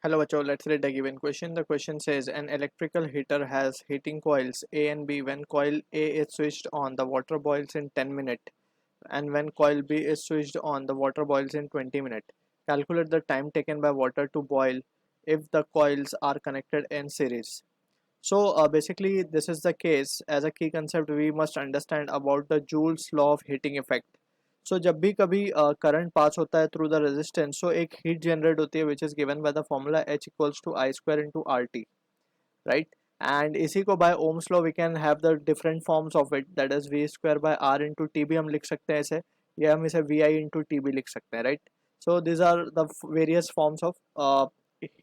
Hello बच्चों, let's read the given question. The question says an electrical heater has heating coils A and B. When coil A is switched on, the water boils in 10 minutes, and when coil B is switched on, the water boils in 20 minutes. Calculate the time taken by water to boil if the coils are connected in series. So basically this is the case. As a key concept we must understand about the Joule's law of heating effect. So जब भी कभी current pass होता है through the resistance, so एक heat generate होती है which is given by the formula H equals to I square into R T, right. And इसी को by Ohm's law we can have the different forms of it, that is V square by R into T भी हम लिख सकते हैं ऐसे, या हम इसे वी आई इंटू टी भी लिख सकते हैं, right. So these are the various forms of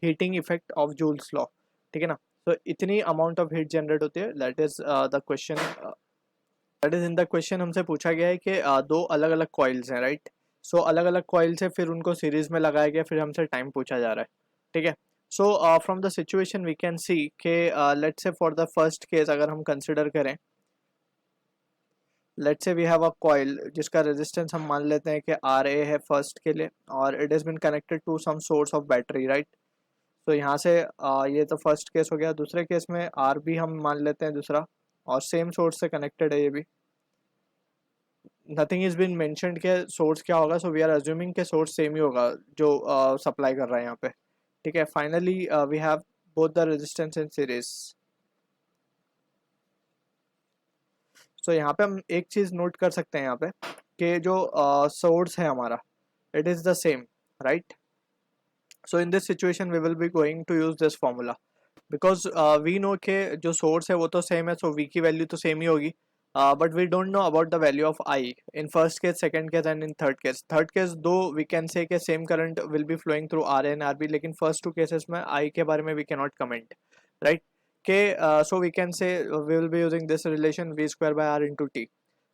heating effect of Joule's law, ठीक है ना. तो इतनी अमाउंट ऑफ हीट जनरेट होती है, that is the question. That is in the question हमसे पूछा गया है कि दो अलग अलग कॉइल्स हैं, राइट. सो अलग अलग कॉइल्स है, फिर उनको सीरीज में लगाया गया, फिर हमसे टाइम पूछा जा रहा है, ठीक है. So from the situation we can see के लेट्स से फॉर द फर्स्ट केस अगर हम कंसिडर करें, let's say we have a coil जिसका रेजिस्टेंस हम मान लेते हैं कि आर ए है फर्स्ट के लिए, और it is been connected to some source of battery, right. तो यहाँ से ये तो फर्स्ट केस हो गया. दूसरे केस में आर बी हम मान लेते हैं दूसरा, और सेम सोर्स से कनेक्टेड है ये भी. नथिंग इज बीन मेंशन्ड के सोर्स क्या होगा, सो वी आर अज्यूमिंग के सोर्स सेम ही होगा जो सप्लाई कर रहा है यहाँ पे, ठीक है. Finally we have both the resistance in series. So यहाँ पे हम एक चीज नोट कर सकते हैं यहाँ पे कि जो सोर्स है हमारा it is the same, right. So in this situation we will be going to use this formula because we know के जो सोर्स है वो तो सेम है, सो वी की वैल्यू तो सेम ही होगी. But we don't know about the value of I in first case, second case and in third case. Third case though we can say कि same current will be flowing through RA and RB, लेकिन first two cases में I के बारे में we cannot comment, right. के so we can say we will be using this relation V square by R into T.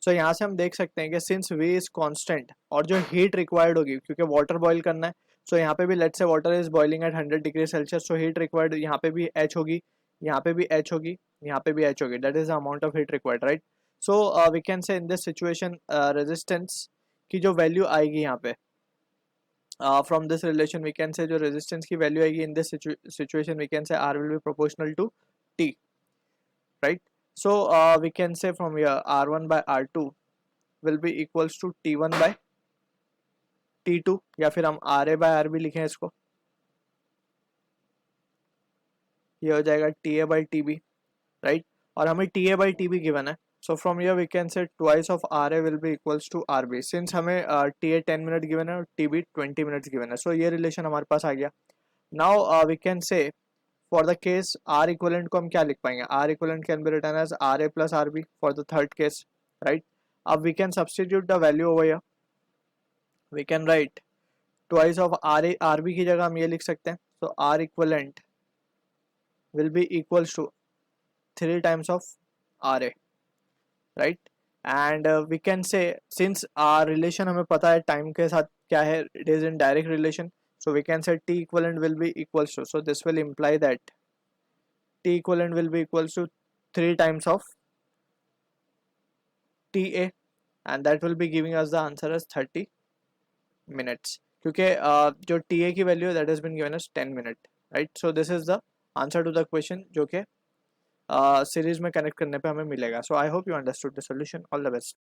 So यहाँ से हम देख सकते हैं कि since V is constant और जो heat required होगी क्योंकि water boil करना है, so यहाँ पे भी let's say water is boiling at 100 degree Celsius, so heat required यहाँ पे भी H होगी, यहाँ पे भी H होगी, यहाँ पे भी H होगी, that is the amount of heat required, right. So we can say in this situation resistance की जो वैल्यू आएगी यहाँ पे from this relation we can say जो रेजिस्टेंस की वैल्यू आएगी in this situation we can say R will be proportional to T, right. So we can say from here R one by R two will be equals to T one by T two, या फिर हम R A by R B लिखें इसको, ये हो जाएगा T A by T B, right. और हमें T A by T be given है. So from here we can say twice of RA will be equals to RB. Since हमें TA 10 minute given है और TB 20 minutes given है, so ये relation हमारे पास आ गया. Now we can say for the case R equivalent को हम क्या लिख पाएंगे, R equivalent can be written as RA plus RB for the third case, right. अब we can substitute the value over here. We can write twice of RA RB की जगह हम ये लिख सकते हैं. So R equivalent will be equals to 3 times of RA, right. And we can say since relation हमें पता है टाइम के साथ क्या है, it is in direct relation, so we can say T equivalent will be equals to, so this will imply that T equivalent will be equals to 3 times of T A, and that will be giving us the answer as 30 minutes, क्योंकि जो T A की वैल्यू है that is been given as 10 minute, right. So this is the answer to the question जो कि series में connect करने पे हमें मिलेगा. So I hope you understood the solution. All the best.